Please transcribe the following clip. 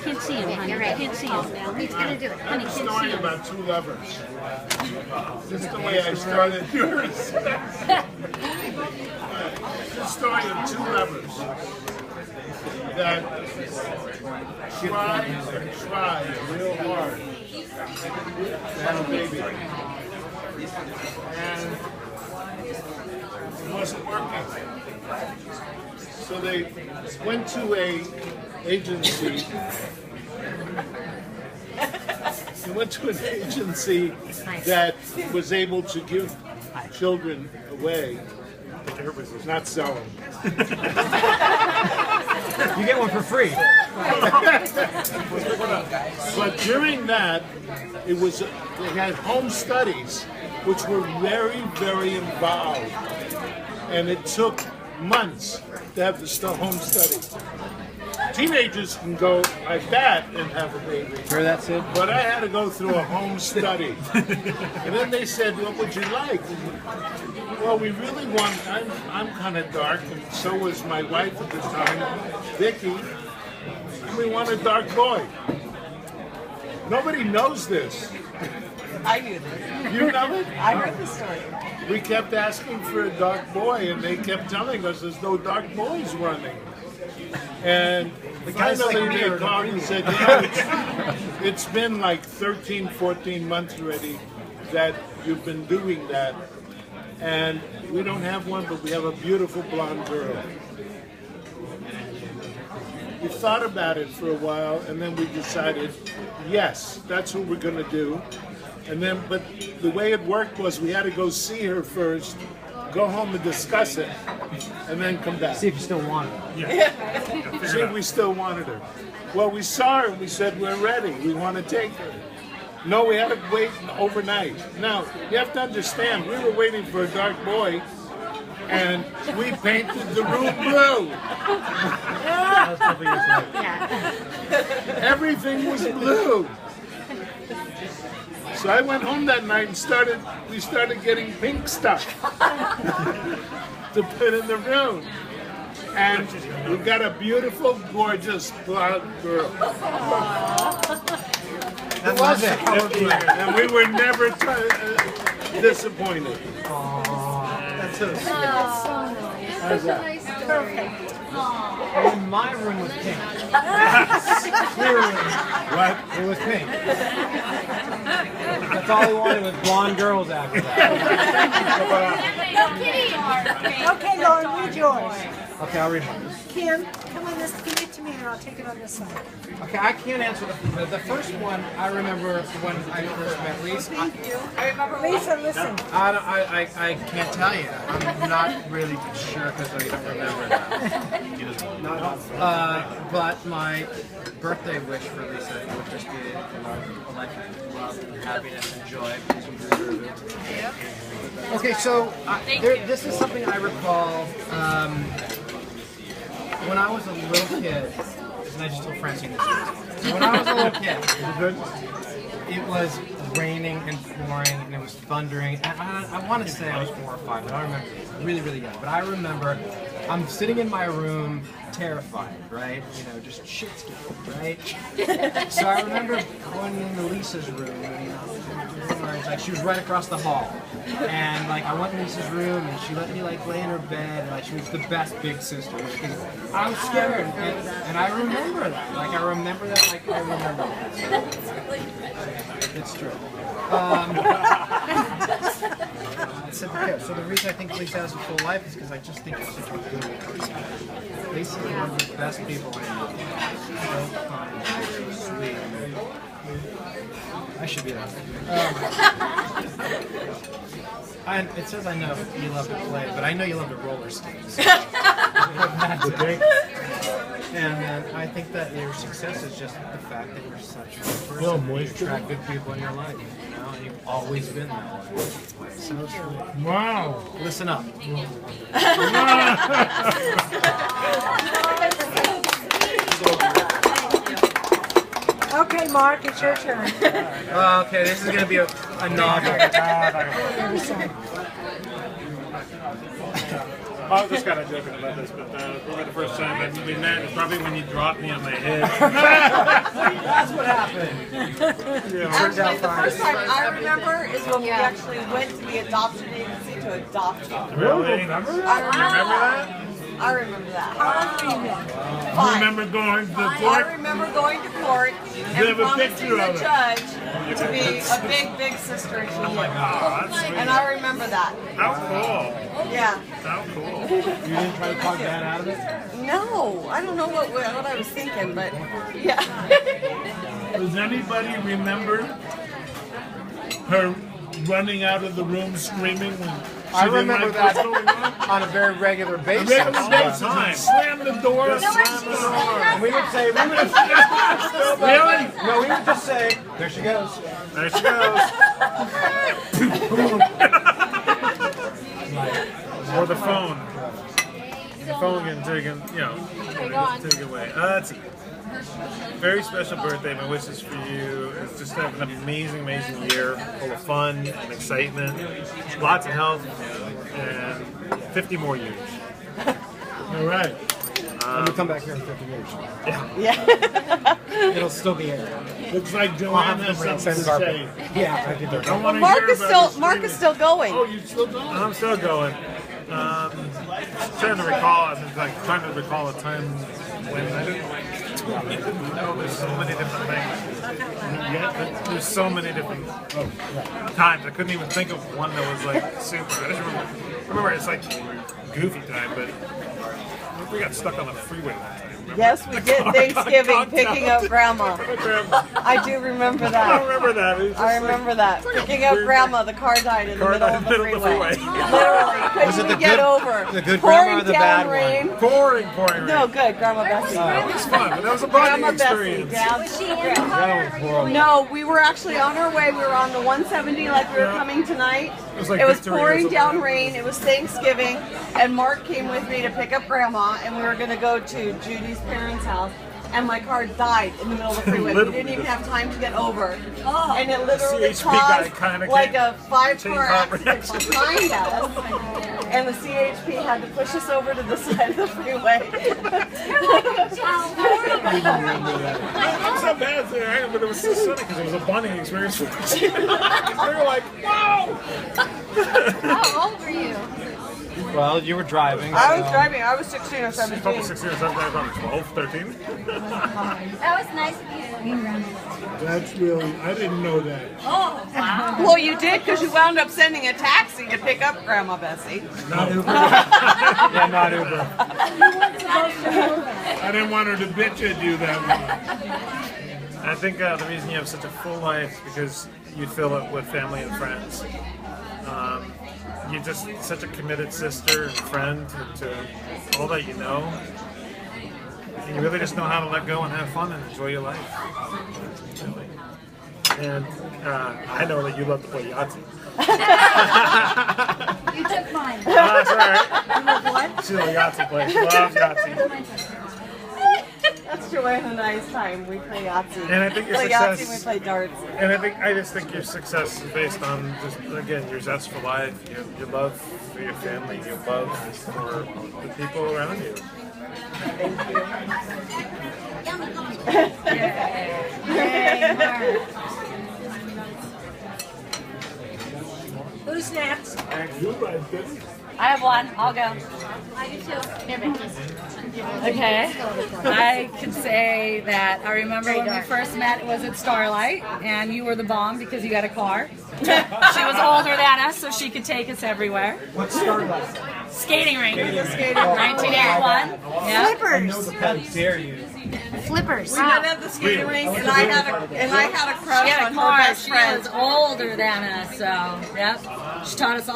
Can't see him, honey. You're right. Can't see him. He's gonna do it. Honey, A can't see story him. about two lovers. Just the way I started yours. The story of two lovers that tried and tried real hard to have a baby. And it wasn't working. So they went to a agency. They went to an agency that was able to give children away, not sell them. You get one for free. But during that, it was they had home studies, which were very, very involved, and it took months to have the home study. Teenagers can go like that and have a baby. Hear that, Sid? But I had to go through a home study. And then they said, what would you like? Well, we really want, I'm kind of dark, and so was my wife at the time, Vicky. And we want a dark boy. Nobody knows this. I knew this. You know it? I heard the story. We kept asking for a dark boy, and they kept telling us there's no dark boys running. And finally they called and said, yeah, it's been like 13, 14 months already that you've been doing that. And we don't have one, but we have a beautiful blonde girl. We thought about it for a while, and then we decided, yes, that's what we're going to do. And then, but the way it worked was we had to go see her first, go home and discuss it, and then come back. See if you still want it. See if we still wanted her. Well, we saw her and we said, we're ready. We want to take her. No, we had to wait overnight. Now, you have to understand, we were waiting for a dark boy, and we painted the room blue. That was a couple years later. Everything was blue. So I went home that night and we started getting pink stuff to put in the room. And we've got a beautiful, gorgeous blonde girl. That was it. And we were never disappointed. That's so sweet. That's so nice. How's that? Nice story. And my room was pink. Clearly, What? it was pink. That's all he wanted was blonde girls after that. Okay, Lauren, read yours. Okay, I'll read mine. Kim, come on this, give it to me and I'll take it on this side. Okay, I can't answer the first one. I remember when I first met Lisa. Lisa, listen. I can't tell you. I'm not really sure because I don't remember that. But my birthday wish for Lisa would just be a life of love, happiness, and joy. Because you deserve it. Okay, so this is something I recall when I was a little kid. And I just told Francine this. When I was a little kid, it was raining and pouring and it was thundering. And I want to say I was 4 or 5, but I don't remember. Really, really young. But I remember I'm sitting in my room, terrified, right? You know, just shit scared, right? So I remember going into Lisa's room, and like she was right across the hall, and like I went in Lisa's room, and she let me like lay in her bed, and like she was the best big sister. I was scared, and I remember that. Like I remember that. Like I remember that. It's true. So the reason I think Lisa has a full life is because I just think it's such a good person. Lisa's one of the best people I know. So kind, so sweet. I should be that. It says I know you love to play, but I know you love to roller skate. And I think that your success is just the fact that you're such a good person. You attract good people in your life. You know, and you've always been that way. So true. Wow. Listen up. Okay, Mark, it's your turn. Okay, this is going to be a novel. I was just kind of joking about this, but probably the first time that we met is probably when you dropped me on my head. That's what happened. Actually, the first time I remember is when we actually went to the adoption agency to adopt you. Really? Remember that? I remember that. You Fine. remember going to the I court? remember going to court They and have a promising picture the of it. judge to be a big sister to you. Oh, that's sweet. And I remember that. How cool. Yeah. How cool. You didn't try to talk that out of it? No, I don't know what I was thinking, but yeah. Does anybody remember her running out of the room screaming when she I didn't remember like that what's going on? on a very regular basis. Regular basis, time. slam the door. We would say, Really? no, we would just say, there she goes. There she goes. Or the phone. The phone getting taken, taken away. Let's see. Very special birthday. My wishes for you is just to have an amazing year, full of fun and excitement, lots of health, and 50 more years. All right. And we'll come back here in 50 years. Yeah. It'll still be here. Looks like Joanne has something to say. Yeah, I did that. I want to Mark hear is about still Mark is still going. Oh, you still going? I'm still going. Trying to recall. I'm like trying to recall a time when I didn't. There's so many different things. There's so many different times. I couldn't even think of one that was like super. I just remember it's like goofy time, but we got stuck on the freeway one time. Remember? Yes, we did Thanksgiving picking up Grandma. I do remember I that. remember that. It was just I remember that. Picking up Grandma, the car died in the Car middle died of in the the middle of the freeway. freeway. Literally, couldn't Was it even the get good- over. the good Pouring grandma or the down bad one? rain. pouring rain. No, good, Grandma Bessie. It was fun, but that was a Grandma bonding Bessie, experience. yeah. No, we were actually on our way. We were on the 170 like we were coming tonight. It was like It was Victory or pouring something. down rain. It was Thanksgiving, and Mark came with me to pick up Grandma, and we were going to go to Judy's parents' house. And my car died in the middle of the freeway. We Literally. didn't even have time to get over. And it literally CHP guy caused kinda like came- a 5-car chain car accident reaction. behind us. And the CHP had to push us over to the side of the freeway. It's not bad there, but it was so funny because it was a bonding experience for us. We were like, whoa! How old were you? Well, you were driving. I was driving. I was 16 or Probably 17. 16 or 17, probably 12, 13. That was nice of you. That's really, I didn't know that. Well, you did because you wound up sending a taxi to pick up Grandma Bessie. Not Uber. Yeah, not Uber. I didn't want her to bitch at you that way. I think the reason you have such a full life is because you fill it with family and friends. You're just such a committed sister and friend to all that you know. And you really just know how to let go and have fun and enjoy your life. Really. And I know that you love to play Yahtzee. You took mine. That's right. She's a Yahtzee player. She loves Yahtzee. That's Joanne and I's time. We play Yahtzee. And I think your play success- Yahtzee, we play darts. And I just think your success is based on just, again, your zest for life, your love for your family, your love for the people around you. Who's next? I have one. I'll go. I do too. Here, Becky. Okay. I could say that I remember when we first met, it was at Starlight, and you were the bomb because you had a car. She was older than us, so she could take us everywhere. What's Starlight? Skating rink. 1981. Yeah. How dare you? Flippers. We did at the skating rink, and I had a She crush had on a her car. best She friend. was older than us, so yep. She taught us all.